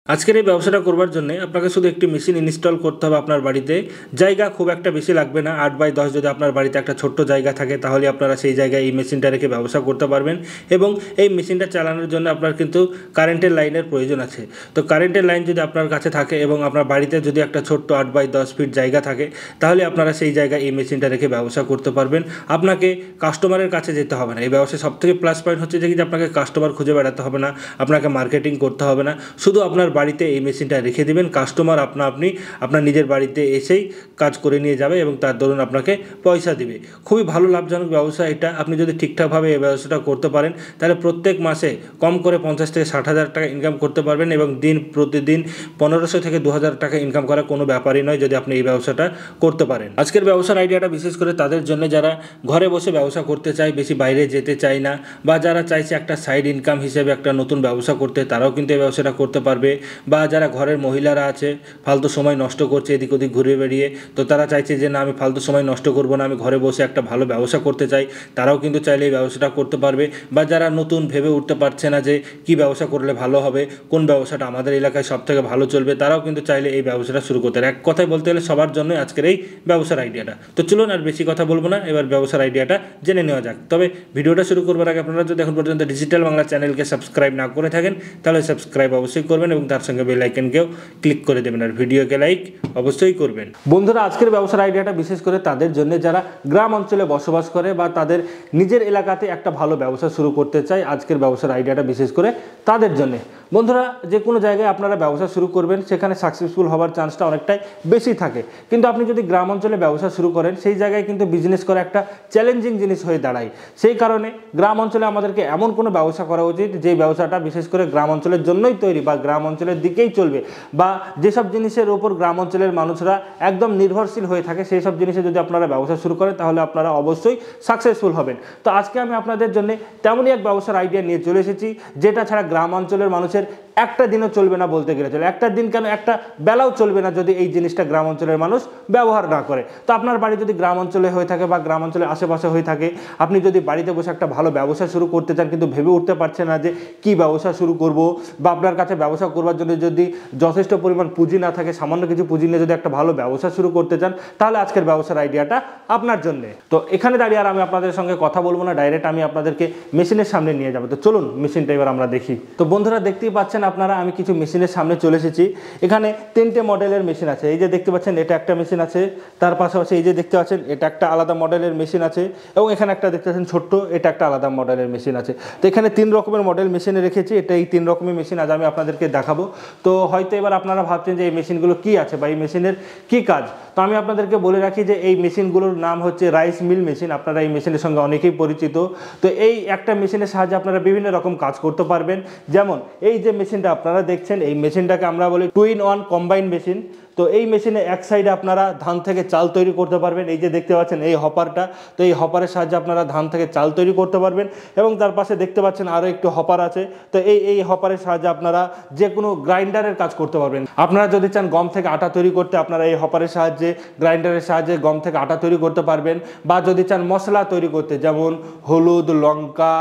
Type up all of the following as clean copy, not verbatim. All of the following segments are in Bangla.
আজকের এই ব্যবসাটা করবার জন্য আপনাকে শুধু একটি মেশিন ইনস্টল করতে হবে আপনার বাড়িতে। জায়গা খুব একটা বেশি লাগবে না, 8x10 যদি আপনার বাড়িতে একটা ছোট্ট জায়গা থাকে তাহলে আপনারা সেই জায়গায় এই মেশিনটা রেখে ব্যবসা করতে পারবেন। এবং এই মেশিনটা চালানোর জন্য আপনার কিন্তু কারেন্টের লাইনের প্রয়োজন আছে। তো কারেন্টের লাইন যদি আপনার কাছে থাকে এবং আপনার বাড়িতে যদি একটা ছোট্ট 8x10 ফিট জায়গা থাকে তাহলে আপনারা সেই জায়গায় এই মেশিনটা রেখে ব্যবসা করতে পারবেন। আপনাকে কাস্টমারের কাছে যেতে হবে না। এই ব্যবসায় সবথেকে প্লাস পয়েন্ট হচ্ছে যে কি আপনাকে কাস্টমার খুঁজে বেড়াতে হবে না, আপনাকে মার্কেটিং করতে হবে না। শুধু আপনার বাড়িতে এই মেশিনটা রেখে দেবেন, কাস্টমার আপনি আপনার নিজের বাড়িতে এসেই কাজ করে নিয়ে যাবে এবং তার দরুন আপনাকে পয়সা দিবে। খুবই ভালো লাভজনক ব্যবসা এটা। আপনি যদি ঠিকঠাকভাবে এই ব্যবসাটা করতে পারেন তাহলে প্রত্যেক মাসে কম করে 50 থেকে 60 হাজার টাকা ইনকাম করতে পারবেন এবং প্রতিদিন 1500 থেকে 2000 টাকা ইনকাম করা কোনো ব্যাপারই নয় যদি আপনি এই ব্যবসাটা করতে পারেন। আজকের ব্যবসার আইডিয়াটা বিশেষ করে তাদের জন্য যারা ঘরে বসে ব্যবসা করতে চায়, বেশি বাইরে যেতে চায় না, বা যারা চাইছে একটা সাইড ইনকাম হিসেবে একটা নতুন ব্যবসা করতে, তারাও কিন্তু এই ব্যবসাটা করতে পারবে। বা যারা ঘরের মহিলারা আছে ফালতু সময় নষ্ট করছে এদিক ওদিক ঘুরে বেরিয়ে, তো তারা চাইছে যে না আমি ফালতু সময় নষ্ট করব না, আমি ঘরে বসে একটা ভালো ব্যবসা করতে চাই, তারাও কিন্তু চাইলে এই ব্যবসাটা করতে পারবে। বা যারা নতুন ভেবে উঠতে পারছে না যে কী ব্যবসা করলে ভালো হবে, কোন ব্যবসাটা আমাদের এলাকায় সবথেকে ভালো চলবে, তারাও কিন্তু চাইলে এই ব্যবসাটা শুরু করতে পারে। এক কথায় বলতে গেলে সবার জন্য আজকের এই ব্যবসার আইডিয়াটা। তো চলুন আর বেশি কথা বলবো না, এবার ব্যবসার আইডিয়াটা জেনে নেওয়া যাক। তবে ভিডিওটা শুরু করবার আগে আপনারা যদি এখন পর্যন্ত ডিজিটাল বাংলা চ্যানেলকে সাবস্ক্রাইব না করে থাকেন তাহলে সাবস্ক্রাইব অবশ্যই করবেন এবং তার সঙ্গে বেল আইকনকেও ক্লিক করে দেবেন আর ভিডিওকে লাইক অবশ্যই করবেন। বন্ধুরা, আজকের ব্যবসার আইডিয়াটা বিশেষ করে তাদের জন্য যারা গ্রাম অঞ্চলে বসবাস করে বা তাদের নিজের এলাকাতে একটা ভালো ব্যবসা শুরু করতে চায়। আজকের ব্যবসার আইডিয়াটা বিশেষ করে তাদের জন্য। বন্ধুরা, যে কোনো জায়গায় আপনারা ব্যবসা শুরু করবেন সেখানে সাকসেসফুল হওয়ার চান্সটা অনেকটাই বেশি থাকে, কিন্তু আপনি যদি গ্রাম অঞ্চলে ব্যবসা শুরু করেন সেই জায়গায় কিন্তু বিজনেস করা একটা চ্যালেঞ্জিং জিনিস হয়ে দাঁড়ায়। সেই কারণে গ্রাম অঞ্চলে আমাদেরকে এমন কোনো ব্যবসা করা উচিত যে ব্যবসাটা বিশেষ করে গ্রাম অঞ্চলের জন্যই তৈরি বা গ্রাম অঞ্চলের দিকেই চলবে, বা যেসব জিনিসের উপর গ্রাম অঞ্চলের মানুষরা একদম নির্ভরশীল হয়ে থাকে সেই সব জিনিসে যদি আপনারা ব্যবসা শুরু করেন তাহলে আপনারা অবশ্যই সাকসেসফুল হবেন। তো আজকে আমি আপনাদের জন্য তেমনই এক ব্যবসার আইডিয়া নিয়ে চলে এসেছি যেটা ছাড়া গ্রাম অঞ্চলের মানুষের একটা দিনও চলবে না, বলতে গেলে চলে একটা দিন কেন একটা বেলাও চলবে না যদি এই জিনিসটা গ্রাম অঞ্চলের মানুষ ব্যবহার না করে। তো আপনার বাড়ি যদি গ্রাম অঞ্চলে হয়ে থাকে বা গ্রাম অঞ্চলের আশেপাশে হয়ে থাকে, আপনি যদি বাড়িতে বসে একটা ভালো ব্যবসা শুরু করতে চান কিন্তু ভেবে উঠতে পারছেন না যে কি ব্যবসা শুরু করব, বা আপনার কাছে ব্যবসা করবার জন্য যদি যথেষ্ট পরিমাণ পুঁজি না থাকে, সামান্য কিছু পুঁজি নিয়ে যদি একটা ভালো ব্যবসা শুরু করতে চান তাহলে আজকের ব্যবসার আইডিয়াটা আপনার জন্য। তো এখানে দাঁড়িয়ে আর আমি আপনাদের সঙ্গে কথা বলবো না, ডাইরেক্ট আমি আপনাদেরকে মেশিনের সামনে নিয়ে যাবো। তো চলুন মেশিনটা এবার আমরা দেখি। তো বন্ধুরা, দেখতেই পাচ্ছেন আপনারা আমি কিছু মেশিনের সামনে চলে এসেছি। এখানে 3টে মডেলের মেশিন আছে। এই যে দেখতে পাচ্ছেন এটা একটা মেশিন আছে, তার পাশাপাশি এই যে দেখতে পাচ্ছেন এটা একটা আলাদা মডেলের মেশিন আছে, এবং এখানে একটা দেখতে পাচ্ছেন ছোট্ট, এটা একটা আলাদা মডেলের মেশিন আছে। তো এখানে 3 রকমের মডেল মেশিনে রেখেছি। এটা এই 3 রকমের মেশিন আজ আমি আপনাদেরকে দেখাবো। তো হয়তো এবার আপনারা ভাবছেন যে এই মেশিনগুলো কি আছে বা এই মেশিনের কি কাজ। তো আমি আপনাদেরকে বলে রাখি যে এই মেশিনগুলোর নাম হচ্ছে রাইস মিল মেশিন। আপনারা এই মেশিনের সঙ্গে অনেকেই পরিচিত। তো এই একটা মেশিনের সাহায্যে আপনারা বিভিন্ন রকম কাজ করতে পারবেন। যেমন এই যে মেশিনটা আপনারা দেখছেন, এই মেশিনটাকে আমরা বলি 2-in-1 কম্বাইন মেশিন। তো এই মেশিনে এক সাইডে আপনারা ধান থেকে চাল তৈরি করতে পারবেন। এই যে দেখতে পাচ্ছেন এই হপারটা, তো এই হপারের সাহায্যে আপনারা ধান থেকে চাল তৈরি করতে পারবেন। এবং তার পাশে দেখতে পাচ্ছেন আরও একটু হপার আছে। তো এই হপারের সাহায্যে আপনারা যে কোনো গ্রাইন্ডারের কাজ করতে পারবেন। আপনারা যদি চান গম থেকে আটা তৈরি করতে, আপনারা এই হপারের সাহায্যে গ্রাইন্ডারের সাহায্যে গম থেকে আটা তৈরি করতে পারবেন। বা যদি চান মশলা তৈরি করতে, যেমন হলুদ, লঙ্কা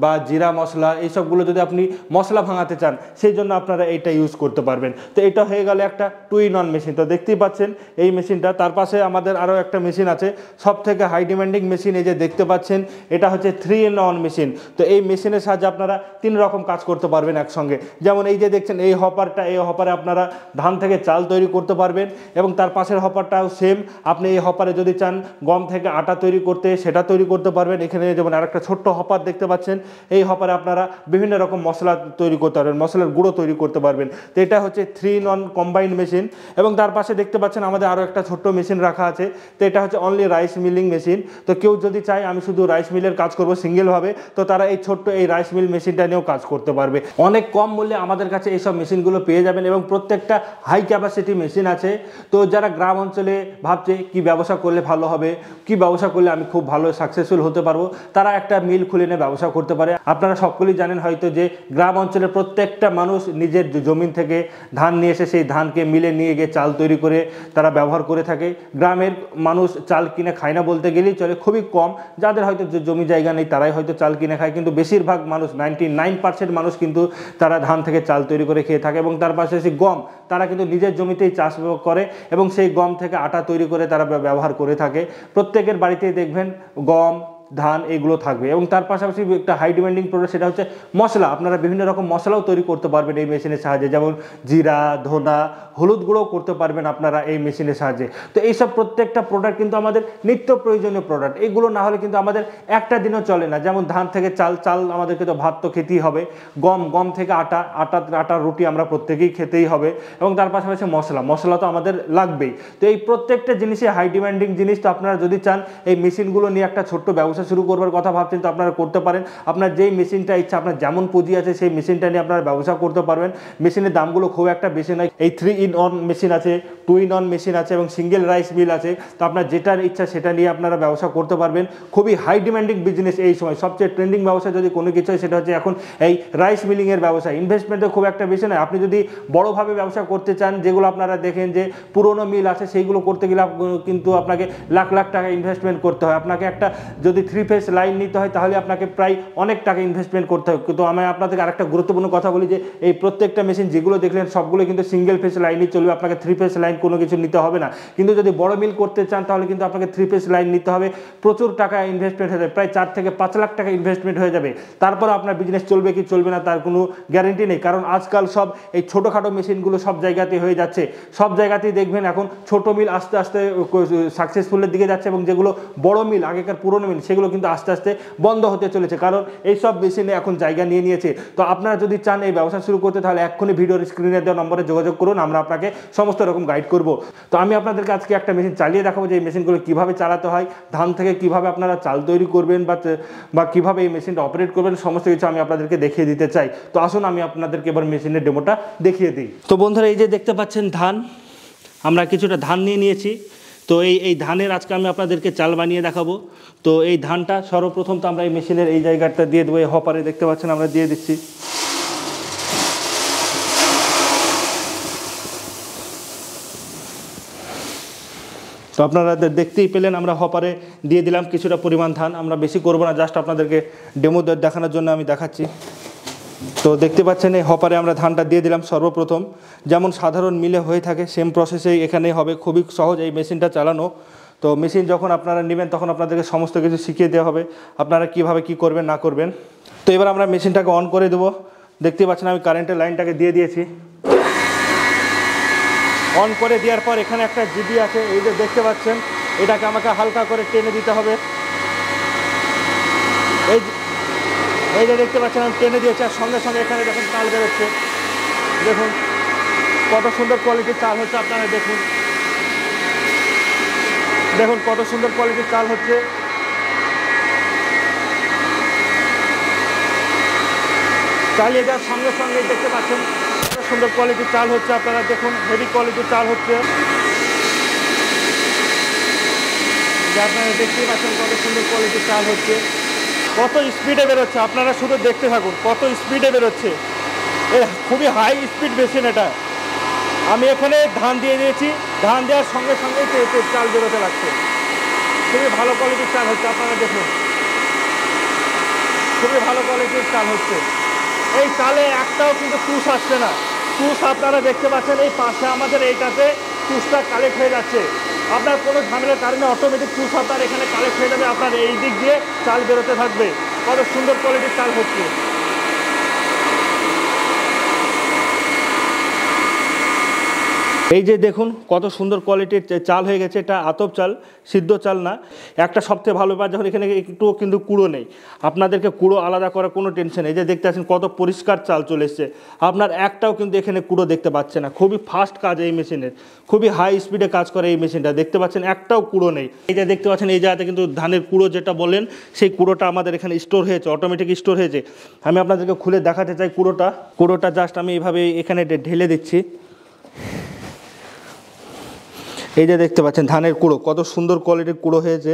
বা জিরা মশলা, এইসবগুলো যদি আপনি মশলা ভাঙাতে চান সেই জন্য আপনারা এইটা ইউজ করতে পারবেন। তো এটা হয়ে গেল একটা 2-in-1 মেশিন। তো দেখতেই পাচ্ছেন এই মেশিনটা। তার পাশে আমাদের আরও একটা মেশিন আছে, সব থেকে হাই ডিমান্ডিং মেশিন। এই যে দেখতে পাচ্ছেন এটা হচ্ছে 3-in-1 মেশিন। তো এই মেশিনের সাহায্যে আপনারা 3 রকম কাজ করতে পারবেন একসঙ্গে। যেমন এই যে দেখছেন এই হপারটা, এই হপারে আপনারা ধান থেকে চাল তৈরি করতে পারবেন। এবং তার পাশের হপারটাও সেম, আপনি এই হপারে যদি চান গম থেকে আটা তৈরি করতে সেটা তৈরি করতে পারবেন। এখানে যেমন আরেকটা ছোট্ট হপার দেখতে পাচ্ছেন, এই হপারে আপনারা বিভিন্ন রকম মশলা তৈরি করতে পারবেন, মশলার গুঁড়ো তৈরি করতে পারবেন। তো এটা হচ্ছে 3-in-1 কম্বাইন্ড মেশিন। এবং তার পাশে দেখতে পাচ্ছেন আমাদের আরও একটা ছোট্ট মেশিন রাখা আছে। তো এটা হচ্ছে অনলি রাইস মিলিং মেশিন। তো কেউ যদি চায় আমি শুধু রাইস মিলের কাজ করব সিঙ্গেলভাবে, তো তারা এই ছোট্ট এই রাইস মিল মেশিনটা নিয়েও কাজ করতে পারবে। অনেক কম মূল্যে আমাদের কাছে এইসব মেশিনগুলো পেয়ে যাবেন এবং প্রত্যেকটা হাই ক্যাপাসিটি মেশিন আছে। তো যারা গ্রাম অঞ্চলে ভাবছে কি ব্যবসা করলে ভালো হবে, কি ব্যবসা করলে আমি খুব ভালো সাকসেসফুল হতে পারবো, তারা একটা মিল খুলে নিয়ে ব্যবসা করতে পারে। আপনারা সকলেই জানেন হয়তো যে গ্রাম অঞ্চলের প্রত্যেকটা মানুষ নিজের জমিন থেকে ধান নিয়ে এসে সেই ধানকে মিলে নিয়ে গিয়ে চাল তৈরি করে তারা ব্যবহার করে থাকে। গ্রামের মানুষ চাল কিনে খায় না বলতে গেলেই চলে, খুবই কম, যাদের হয়তো জমি জায়গা নেই তারাই হয়তো চাল কিনে খায়, কিন্তু বেশিরভাগ মানুষ 99% মানুষ কিন্তু তারা ধান থেকে চাল তৈরি করে খেয়ে থাকে। এবং তার পাশাপাশি গম তারা কিন্তু নিজের জমিতেই চাষ করে এবং সেই গম থেকে আটা তৈরি করে তারা ব্যবহার করে থাকে। প্রত্যেকের বাড়িতেই দেখবেন গম, ধান এগুলো থাকবে। এবং তার পাশাপাশি একটা হাই ডিমান্ডিং প্রোডাক্ট সেটা হচ্ছে মশলা। আপনারা বিভিন্ন রকম মশলাও তৈরি করতে পারবেন এই মেশিনের সাহায্যে, যেমন জিরা, ধনা, হলুদ গুঁড়োও করতে পারবেন আপনারা এই মেশিনের সাহায্যে। তো এইসব প্রত্যেকটা প্রোডাক্ট কিন্তু আমাদের নিত্য প্রয়োজনীয় প্রোডাক্ট, এগুলো না হলে কিন্তু আমাদের একটা দিনও চলে না। যেমন ধান থেকে চাল আমাদেরকে তো ভাত তো খেতেই হবে, গম থেকে আটার রুটি আমরা প্রত্যেকেই খেতেই হবে, এবং তার পাশাপাশি মশলা তো আমাদের লাগবেই। তো এই প্রত্যেকটা জিনিসই হাই ডিমান্ডিং জিনিস। তো আপনারা যদি চান এই মেশিনগুলো নিয়ে একটা ছোট্ট ব্যবসা শুরু করবার কথা ভাবছেন, তো আপনারা করতে পারেন। আপনার যেই মেশিনটা ইচ্ছা, আপনার যেমন পুঁজি আছে সেই মেশিনটা নিয়ে আপনারা ব্যবসা করতে পারবেন। মেশিনের দামগুলো খুব একটা বেশি নয়। এই 3-in-1 মেশিন আছে, 2-in-1 মেশিন আছে এবং সিঙ্গেল রাইস মিল আছে। তো আপনার যেটার ইচ্ছা সেটা নিয়ে আপনারা ব্যবসা করতে পারবেন। খুবই হাই ডিমান্ডিং বিজনেস এই সময়। সবচেয়ে ট্রেন্ডিং ব্যবসা যদি কোনো কিছু হয় সেটা হচ্ছে এখন এই রাইস মিলিংয়ের ব্যবসা। ইনভেস্টমেন্টও খুব একটা বেশি নয়। আপনি যদি বড়োভাবে ব্যবসা করতে চান, যেগুলো আপনারা দেখেন যে পুরোনো মিল আছে, সেইগুলো করতে গেলে কিন্তু আপনাকে লাখ লাখ টাকা ইনভেস্টমেন্ট করতে হয়। আপনাকে একটা যদি 3 ফেজ লাইন নিতে হয় তাহলে আপনাকে প্রায় অনেক টাকা ইনভেস্টমেন্ট করতে হয়। কিন্তু আমি আপনাদেরকে আরেকটা গুরুত্বপূর্ণ কথা বলি যে এই প্রত্যেকটা মেশিন যেগুলো দেখলেন সবগুলো কিন্তু সিঙ্গেল ফেজ লাইনই চলবে, আপনাকে 3 ফেজ লাইন কোনো কিছু নিতে হবে না। কিন্তু যদি বড় মিল করতে চান তাহলে কিন্তু আপনাকে 3 ফেজ লাইন নিতে হবে, প্রচুর টাকা ইনভেস্টমেন্ট হয়ে যাবে, প্রায় 4 থেকে 5 লাখ টাকা ইনভেস্টমেন্ট হয়ে যাবে। তারপর আপনার বিজনেস চলবে কি চলবে না তার কোনো গ্যারেন্টি নেই, কারণ আজকাল সব এই ছোটোখাটো মেশিনগুলো সব জায়গাতেই হয়ে যাচ্ছে। সব জায়গাতেই দেখবেন এখন ছোটো মিল আস্তে আস্তে সাকসেসফুলের দিকে যাচ্ছে, এবং যেগুলো বড় মিল আগেকার পুরনো মিল সেগুলো কিন্তু আস্তে আস্তে বন্ধ হতে চলেছে, কারণ এইসব মেশিনে এখন জায়গা নিয়ে নিয়েছে। তো আপনারা যদি চান এই ব্যবসা শুরু করতে তাহলে এক্ষুনি ভিডিওর স্ক্রিনে দেওয়া নম্বরে যোগাযোগ করুন, আমরা আপনাকে সমস্ত রকম গাইড করব। তো আমি আপনাদেরকে আজকে একটা মেশিন চালিয়ে দেখাবো যে এই মেশিনগুলো কীভাবে চালাতে হয়, ধান থেকে কীভাবে আপনারা চাল তৈরি করবেন বা কীভাবে এই মেশিনটা অপারেট করবেন, সমস্ত কিছু আমি আপনাদেরকে দেখিয়ে দিতে চাই। তো আসুন আমি আপনাদেরকে এবার মেশিনের ডেমোটা দেখিয়ে দিই। তো বন্ধুরা, এই যে দেখতে পাচ্ছেন ধান, আমরা কিছুটা ধান নিয়ে নিয়েছি। তো এই ধানের আজকে আমি আপনাদেরকে চাল বানিয়ে দেখাবো। তো এই ধানটা সর্বপ্রথম তো আমরা এই মেশিনের এই জায়গাটা দিয়ে দেবো, এই হপারে দেখতে পাচ্ছেন আমরা দিয়ে দিচ্ছি। তো আপনারা দেখতেই পেলেন আমরা হপারে দিয়ে দিলাম কিছুটা পরিমাণ ধান। আমরা বেশি করবো না, জাস্ট আপনাদেরকে ডেমো দেখানোর জন্য আমি দেখাচ্ছি। তো দেখতে পাচ্ছেন এই হপারে আমরা ধানটা দিয়ে দিলাম সর্বপ্রথম, যেমন সাধারণ মিলে হয়ে থাকে সেম প্রসেসেই এখানে হবে। খুবই সহজ এই মেশিনটা চালানো। তো মেশিন যখন আপনারা নেবেন তখন আপনাদেরকে সমস্ত কিছু শিখিয়ে দেওয়া হবে, আপনারা কীভাবে কী করবেন না করবেন। তো এবার আমরা মেশিনটাকে অন করে দেবো। দেখতে পাচ্ছেন আমি কারেন্টের লাইনটাকে দিয়ে দিয়েছি। অন করে দেওয়ার পর এখানে একটা জিবি আছে, এই যে দেখতে পাচ্ছেন, এটাকে আমাকে হালকা করে টেনে দিতে হবে। এই যে দেখতে পাচ্ছেন আমি টেনে দিয়েছি, আর সঙ্গে সঙ্গে এখানে দেখুন চাল বেরোচ্ছে। দেখুন কত সুন্দর কোয়ালিটির চাল হচ্ছে, আপনারা দেখুন কত সুন্দর কোয়ালিটির চাল হচ্ছে। চালিয়ে দেওয়ার সঙ্গে সঙ্গে দেখতে পাচ্ছেন কত সুন্দর কোয়ালিটির চাল হচ্ছে, আপনারা দেখুন হেভি কোয়ালিটির চাল হচ্ছে। আপনারা দেখতেই পাচ্ছেন কত সুন্দর কোয়ালিটির চাল হচ্ছে, কত স্পিডে বেরোচ্ছে। আপনারা শুধু দেখতে থাকুন কত স্পিডে বেরোচ্ছে। খুবই হাই স্পিড মেশিন এটা। আমি এখানে ধান দিয়ে দিয়েছি, ধান দেওয়ার সঙ্গে সঙ্গেই চাল বেরোতে লাগছে। খুবই ভালো কোয়ালিটির চাল হচ্ছে, আপনারা দেখুন খুবই ভালো কোয়ালিটির চাল হচ্ছে। এই চালে একটাও কিন্তু তুষ আসছে না। তুষ আপনারা দেখতে পাচ্ছেন এই পাশে আমাদের এইটাতে তুষটা কালেক্ট হয়ে যাচ্ছে। আপনার কোনো ঝামেলার কারণে অটোমেটিক তুষ আপনার এখানে কালেক্ট হয়ে যাবে, আপনার এই দিক দিয়ে চাল বেরোতে থাকবে। কত সুন্দর কোয়ালিটির চাল হচ্ছে। এই যে দেখুন কত সুন্দর কোয়ালিটির চাল হয়ে গেছে। এটা আতপ চাল, সিদ্ধ চাল না। একটা সবথেকে ভালো ব্যাপার যখন এখানে একটুও কিন্তু কুড়ো নেই, আপনাদেরকে কুড়ো আলাদা করার কোনো টেনশন নেই। এই যে দেখতে পাচ্ছেন কত পরিষ্কার চাল চলে এসছে, আপনার একটাও কিন্তু এখানে কুড়ো দেখতে পাচ্ছে না। খুবই ফাস্ট কাজ এই মেশিনের, খুবই হাই স্পিডে কাজ করে এই মেশিনটা। দেখতে পাচ্ছেন একটাও কুড়ো নেই। এই যে দেখতে পাচ্ছেন এই জায়গাতে কিন্তু ধানের কুড়ো যেটা বলেন সেই কুড়োটা আমাদের এখানে স্টোর হয়েছে, অটোমেটিক স্টোর হয়েছে। আমি আপনাদেরকে খুলে দেখাতে চাই কুড়োটা জাস্ট আমি এইভাবে এখানে ঢেলে দিচ্ছি। এই যে দেখতে পাচ্ছেন ধানের কুড়ো, কত সুন্দর কোয়ালিটির কুড়ো হয়েছে।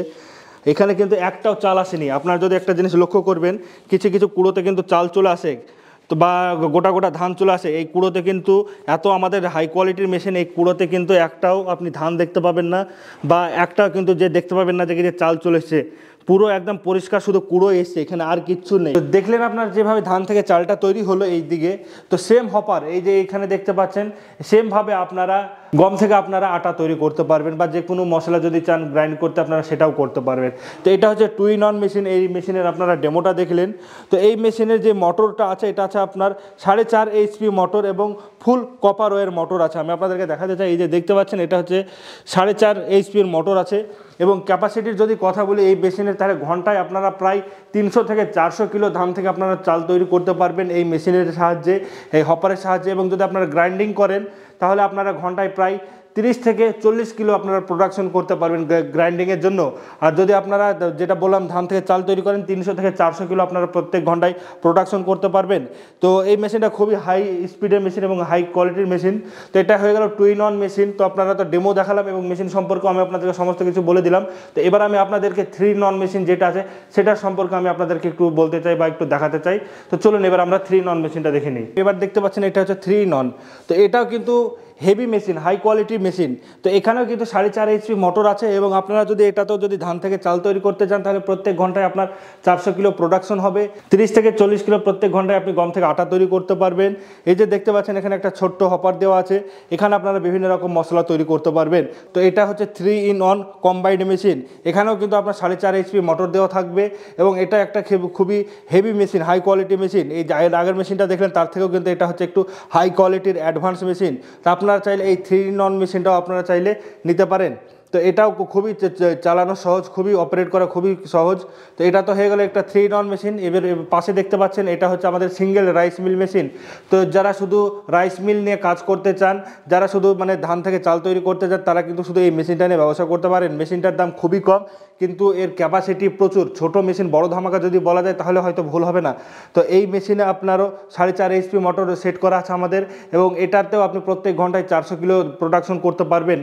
এখানে কিন্তু একটাও চাল আসেনি। আপনারা যদি একটা জিনিস লক্ষ্য করবেন, কিছু কিছু কুড়োতে কিন্তু চাল চলে আসে, তো বা গোটা গোটা ধান চলে আসে, এই কুড়োতে কিন্তু এত আমাদের হাই কোয়ালিটির মেশিন, এই কুড়োতে কিন্তু একটাও আপনি ধান দেখতে পাবেন না, বা একটাও কিন্তু যে দেখতে পাবেন না যে চাল চলে এসছে। পুরো একদম পরিষ্কার, শুধু কুড়ো এসছে, এখানে আর কিচ্ছু নেই। তো দেখলেন আপনার যেভাবে ধান থেকে চালটা তৈরি হলো এই দিকে, তো সেম হপার এই যে এখানে দেখতে পাচ্ছেন, সেমভাবে আপনারা গম থেকে আপনারা আটা তৈরি করতে পারবেন, বা যে কোনো মশলা যদি চান গ্রাইন্ড করতে আপনারা সেটাও করতে পারবেন। তো এটা হচ্ছে 2 in 1 মেশিন। এই মেশিনের আপনারা ডেমোটা দেখলেন। তো এই মেশিনের যে মোটরটা আছে, এটা আছে আপনার 4.5 HP মোটর এবং ফুল কপার ওয়ের মোটর আছে। আমি আপনাদেরকে দেখাতে চাই, এই যে দেখতে পাচ্ছেন এটা হচ্ছে 4.5 HP মোটর আছে। এবং ক্যাপাসিটির যদি কথা বলি এই মেশিনের, তাহলে ঘন্টায় আপনারা প্রায় 300 থেকে 400 কিলো ধান থেকে আপনারা চাল তৈরি করতে পারবেন এই মেশিনের সাহায্যে, এই হপারের সাহায্যে। এবং যদি আপনারা গ্রাইন্ডিং করেন তাহলে আপনারা ঘন্টায় প্রায় 30 থেকে 40 কিলো আপনারা প্রোডাকশন করতে পারবেন গ্রাইন্ডিংয়ের জন্য। আর যদি আপনারা যেটা বললাম ধান থেকে চাল তৈরি করেন, 300 থেকে 400 কিলো আপনারা প্রত্যেক ঘন্টায় প্রোডাকশন করতে পারবেন। তো এই মেশিনটা খুবই হাই স্পিডের মেশিন এবং হাই কোয়ালিটির মেশিন। তো এটা হয়ে গেল 2 in 1 মেশিন। তো আপনারা তো ডেমো দেখালাম এবং মেশিন সম্পর্কে আমি আপনাদেরকে সমস্ত কিছু বলে দিলাম। তো এবার আমি আপনাদেরকে 3 in 1 মেশিন যেটা আছে সেটার সম্পর্কে আমি আপনাদেরকে একটু বলতে চাই বা একটু দেখাতে চাই। তো চলুন এবার আমরা 3 in 1 মেশিনটা দেখে নিই। এবার দেখতে পাচ্ছেন এটা হচ্ছে 3 in 1। তো এটাও কিন্তু হেভি মেশিন, হাই কোয়ালিটির মেশিন। তো এখানেও কিন্তু 4.5 HP মোটর আছে। এবং আপনারা যদি এটাতেও যদি ধান থেকে চাল তৈরি করতে চান, তাহলে প্রত্যেক ঘন্টায় আপনার 400 কিলো প্রোডাকশন হবে। 30 থেকে 40 কিলো প্রত্যেক ঘন্টায় আপনি গম থেকে আটা তৈরি করতে পারবেন। এই যে দেখতে পাচ্ছেন এখানে একটা ছোট্ট হপার দেওয়া আছে, এখানে আপনারা বিভিন্ন রকম মশলা তৈরি করতে পারবেন। তো এটা হচ্ছে 3 in 1 কম্বাইন্ড মেশিন। এখানেও কিন্তু আপনার 4.5 HP মোটর দেওয়া থাকবে। এবং এটা একটা খুবই heavy machine, high quality machine. এই আগের মেশিনটা দেখলেন তার থেকেও কিন্তু এটা হচ্ছে একটু হাই কোয়ালিটির অ্যাডভান্স মেশিন। তা আপনারা চাইলে এই 3 in 1 মেশিনটাও আপনারা চাইলে নিতে পারেন। তো এটাও খুবই চালানো সহজ, খুবই অপারেট করা খুবই সহজ। তো এটা তো হয়ে গেল একটা 3 in 1 মেশিন। এবার পাশে দেখতে পাচ্ছেন এটা হচ্ছে আমাদের সিঙ্গেল রাইস মিল মেশিন। তো যারা শুধু রাইস মিল নিয়ে কাজ করতে চান, যারা শুধু মানে ধান থেকে চাল তৈরি করতে চান, তারা কিন্তু শুধু এই মেশিনটা নিয়ে ব্যবসা করতে পারেন। মেশিনটার দাম খুবই কম, কিন্তু এর ক্যাপাসিটি প্রচুর। ছোট মেশিন বড় ধামাকা যদি বলা যায় তাহলে হয়তো ভুল হবে না। তো এই মেশিনে আপনারও 4.5 HP মোটর সেট করা আছে আমাদের। এবং এটাতেও আপনি প্রত্যেক ঘন্টায় 400 কিলো প্রোডাকশন করতে পারবেন।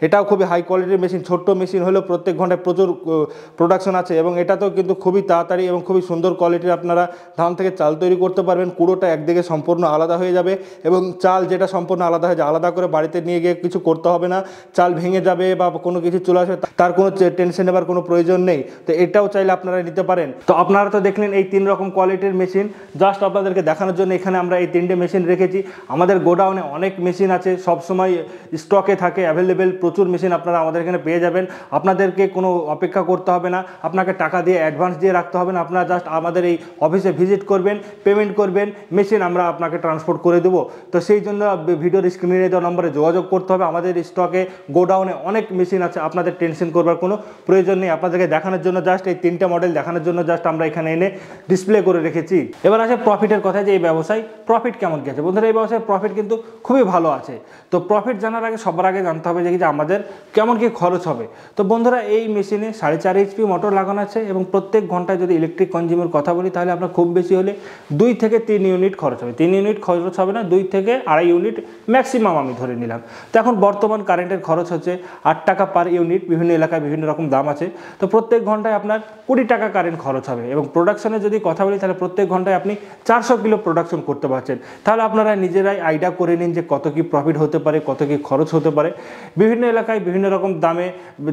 এটাও খুবই হাই কোয়ালিটির মেশিন। ছোট্ট মেশিন হলেও প্রত্যেক ঘন্টায় প্রচুর প্রোডাকশন আছে। এবং এটাতেও কিন্তু খুবই তাড়াতাড়ি এবং খুবই সুন্দর কোয়ালিটির আপনারা ধান থেকে চাল তৈরি করতে পারবেন। কুড়োটা একদিকে সম্পূর্ণ আলাদা হয়ে যাবে এবং চাল যেটা সম্পূর্ণ আলাদা হয়ে যায়, আলাদা করে বাড়িতে নিয়ে গিয়ে কিছু করতে হবে না। চাল ভেঙে যাবে বা কোনো কিছু চলে আসবে, তার কোনো টেনশন নেবার কোনো প্রয়োজন নেই। তো এটাও চাইলে আপনারা নিতে পারেন। তো আপনারা তো দেখলেন এই 3 রকম কোয়ালিটির মেশিন। জাস্ট আপনাদেরকে দেখানোর জন্য এখানে আমরা এই 3টে মেশিন রেখেছি। আমাদের গোডাউনে অনেক মেশিন আছে, সবসময় স্টকে থাকে, অ্যাভেলেবেল প্রচুর মেশিন আপনারা আমাদের এখানে পেয়ে যাবেন। আপনাদেরকে কোনো অপেক্ষা করতে হবে না, আপনাকে টাকা দিয়ে অ্যাডভান্স দিয়ে রাখতে হবে না। আপনারা জাস্ট আমাদের এই অফিসে ভিজিট করবেন, পেমেন্ট করবেন, মেশিন আমরা আপনাকে ট্রান্সপোর্ট করে দেবো। তো সেই জন্য ভিডিওর স্ক্রিনে দেওয়া নম্বরে যোগাযোগ করতে হবে। আমাদের স্টকে গোডাউনে অনেক মেশিন আছে, আপনাদের টেনশন করবার কোনো প্রয়োজন নেই। আপনাদেরকে দেখানোর জন্য জাস্ট এই 3টে মডেল দেখানোর জন্য জাস্ট আমরা এখানে এনে ডিসপ্লে করে রেখেছি। এবার আছে প্রফিটের কথা, যে এই ব্যবসায় প্রফিট কেমন কি আছে। বন্ধুরা এই ব্যবসায় প্রফিট কিন্তু খুবই ভালো আছে। তো প্রফিট জানার আগে সবার আগে জানতে হবে যে আমাদের কেমন কি খরচ হবে। তো বন্ধুরা এই মেশিনে 4.5 HP মোটর লাগানো আছে এবং প্রত্যেক ঘন্টায় যদি ইলেকট্রিক কনজিউমের কথা বলি, তাহলে আপনার খুব বেশি হলে 2 থেকে 3 ইউনিট খরচ হবে। 3 ইউনিট খরচ হবে না, 2 থেকে 2.5 ইউনিট ম্যাক্সিমাম আমি ধরে নিলাম। তো এখন বর্তমান কারেন্টের খরচ হচ্ছে 8 টাকা পার ইউনিট। বিভিন্ন এলাকায় বিভিন্ন রকম দাম আছে। তো প্রত্যেক ঘন্টায় আপনার 20 টাকা কারেন্ট খরচ হবে। এবং প্রোডাকশনের যদি কথা বলি, তাহলে প্রত্যেক ঘন্টায় আপনি 400 কিলো প্রোডাকশন করতে পারছেন। তাহলে আপনারা নিজেরাই আইডিয়া করে নিন যে কত কি প্রফিট হতে পারে, কত কি খরচ হতে পারে। বিভিন্ন এলাকায় বিভিন্ন রকম দামে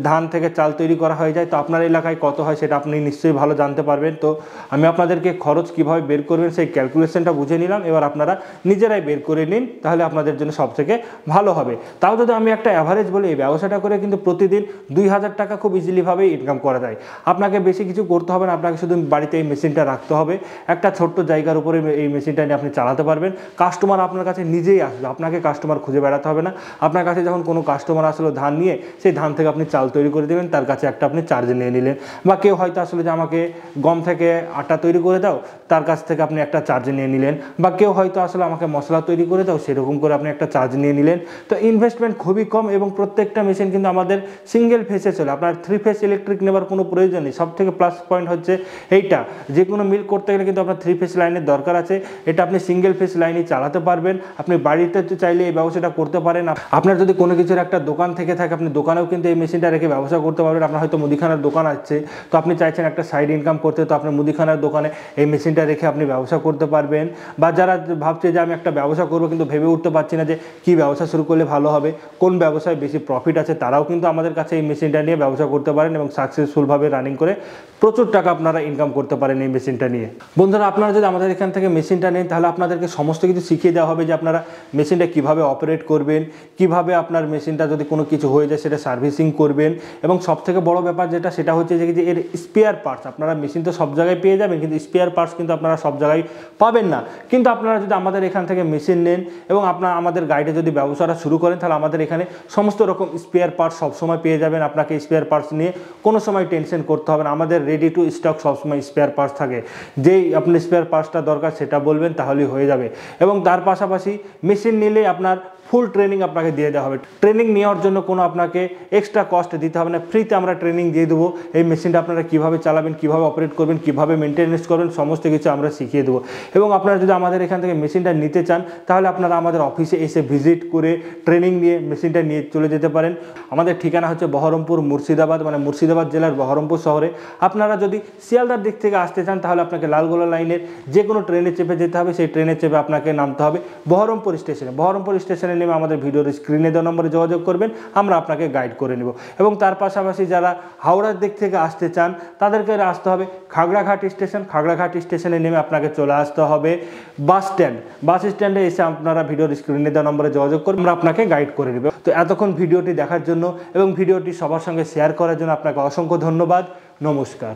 ধান থেকে চাল তৈরি করা হয়ে যায়। তো আপনার এলাকায় কত হয় সেটা আপনি নিশ্চয়ই ভালো জানতে পারবেন। তো আমি আপনাদেরকে খরচ কিভাবে বের করবেন সেই ক্যালকুলেশনটা বুঝে নিলাম। এবার আপনারা নিজেরাই বের করে নিন, তাহলে আপনাদের জন্য সবথেকে ভালো হবে। তাও যদি আমি একটা অ্যাভারেজ বলি, এই ব্যবসাটা করে কিন্তু প্রতিদিন 2000 টাকা খুব ইজিলিভাবেই ইনকাম করা যায়। আপনাকে বেশি কিছু করতে হবে না, আপনাকে শুধু বাড়িতে এই মেশিনটা রাখতে হবে। একটা ছোট্ট জায়গার উপরে এই মেশিনটা নিয়ে আপনি চালাতে পারবেন। কাস্টমার আপনার কাছে নিজেই আসবে, আপনাকে কাস্টমার খুঁজে বেড়াতে হবে না। আপনার কাছে যখন কোনো কাস্টমার আসলো ধান নিয়ে, সেই ধান থেকে আপনি চাল তৈরি করে দেবেন, তার কাছে একটা আপনি চার্জ নিয়ে নিলেন। বা কেউ হয়তো আসলে যে আমাকে গম থেকে আটা তৈরি করে দাও, তার কাছ থেকে আপনি একটা চার্জ নিয়ে নিলেন। বা কেউ হয়তো আসলে আমাকে মশলা তৈরি করে দাও, সেরকম করে আপনি একটা চার্জ নিয়ে নিলেন। তো ইনভেস্টমেন্ট খুবই কম এবং প্রত্যেকটা মেশিন কিন্তু আমাদের সিঙ্গেল ফেসে চলে। আপনার 3 ফেস ইলেকট্রিক নেবার কোনো প্রয়োজন নেই। সব থেকে প্লাস পয়েন্ট হচ্ছে এইটা, যে কোনো মিল করতে গেলে কিন্তু আপনার 3 ফেস লাইনের দরকার আছে। এটা আপনি সিঙ্গেল ফেস লাইনই চালাতে পারবেন। আপনি বাড়িতে চাইলে এই ব্যবসাটা করতে পারেন। আপনার যদি কোনো কিছুর একটা দোকান থেকে থাকে, আপনি দোকানেও তাহলেও কিন্তু এই মেশিনটা রেখে ব্যবসা করতে পারবেন। আপনার হয়তো মুদিখানার দোকান আছে, তো আপনি চাইছেন একটা সাইড ইনকাম করতে, তো আপনার মুদিখানার দোকানে এই মেশিনটা রেখে আপনি ব্যবসা করতে পারবেন। বা যারা ভাবছে যে আমি একটা ব্যবসা করবো কিন্তু ভেবে উঠতে পারছি না যে কী ব্যবসা শুরু করলে ভালো হবে, কোন ব্যবসায় বেশি প্রফিট আছে, তারাও কিন্তু আমাদের কাছে এই মেশিনটা নিয়ে ব্যবসা করতে পারেন এবং সাকসেসফুলভাবে রানিং করে প্রচুর টাকা আপনারা ইনকাম করতে পারেন এই মেশিনটা নিয়ে। বন্ধুরা, আপনারা যদি আমাদের এখান থেকে মেশিনটা নেন তাহলে আপনাদেরকে সমস্ত কিছু শিখিয়ে দেওয়া হবে যে আপনারা মেশিনটা কীভাবে অপারেট করবেন, কিভাবে আপনার মেশিনটা যদি কোনো কিছু হয়ে যায় সেটা সার্ভিসিং করবেন, এবং সবথেকে বড় ব্যাপার যেটা সেটা হচ্ছে যে এর স্পেয়ার পার্টস। আপনারা মেশিন তো সব জায়গায় পেয়ে যাবেন, কিন্তু স্পেয়ার পার্টস কিন্তু আপনারা সব জায়গায় পাবেন না। কিন্তু আপনারা যদি আমাদের এখান থেকে মেশিন নেন এবং আপনারা আমাদের গাইডে যদি ব্যবসাটা শুরু করেন তাহলে আমাদের এখানে সমস্ত রকম স্পেয়ার পার্টস সবসময় পেয়ে যাবেন। আপনাকে স্পেয়ার পার্টস নিয়ে কোনো সময় টেনশন করতে হবে না। আমাদের রেডি টু স্টক সবসময় স্পেয়ার পার্টস থাকে, যেই আপনি স্পেয়ার পার্টসটা দরকার সেটা বলবেন তাহলেই হয়ে যাবে। এবং তার পাশাপাশি মেশিন নিলে আপনার ফুল ট্রেনিং আপনাকে দিয়ে দেওয়া হবে। ট্রেনিং নেওয়ার জন্য কোনো আপনাকে এক্সট্রা কস্ট দিতে হবে না, ফ্রিতে আমরা ট্রেনিং দিয়ে দেবো। এই মেশিনটা আপনারা কীভাবে চালাবেন, কীভাবে অপারেট করবেন, কীভাবে মেনটেনেন্স করবেন, সমস্ত কিছু আমরা শিখিয়ে দেবো। এবং আপনারা যদি আমাদের এখান থেকে মেশিনটা নিতে চান তাহলে আপনারা আমাদের অফিসে এসে ভিজিট করে ট্রেনিং নিয়ে মেশিনটা নিয়ে চলে যেতে পারেন। আমাদের ঠিকানা হচ্ছে বহরমপুর মুর্শিদাবাদ, মানে মুর্শিদাবাদ জেলার বহরমপুর শহরে। আপনারা যদি শিয়ালদার দিক থেকে আসতে চান তাহলে আপনাকে লালগোলা লাইনের যে কোনো ট্রেনে চেপে যেতে হবে। সেই ট্রেনে চেপে আপনাকে নামতে হবে বহরমপুর স্টেশনে। বহরমপুর স্টেশনে নেমে আমাদের ভিডিওর স্ক্রিনে দেওয়া নম্বরে যোগাযোগ করবেন, আমরা আপনাকে গাইড করে নেব। এবং তার পাশাপাশি যারা হাওড়ার দিক থেকে আসতে চান তাদেরকে আসতে হবে খাগড়াঘাট স্টেশন। খাগড়াঘাট স্টেশনে নেমে আপনাকে চলে আসতে হবে বাস স্ট্যান্ড। বাস স্ট্যান্ডে এসে আপনারা ভিডিওর স্ক্রিনে দেওয়া নম্বরে যোগাযোগ করবেন, আমরা আপনাকে গাইড করে নেব। তো এতক্ষণ ভিডিওটি দেখার জন্য এবং ভিডিওটি সবার সঙ্গে শেয়ার করার জন্য আপনাকে অসংখ্য ধন্যবাদ। নমস্কার।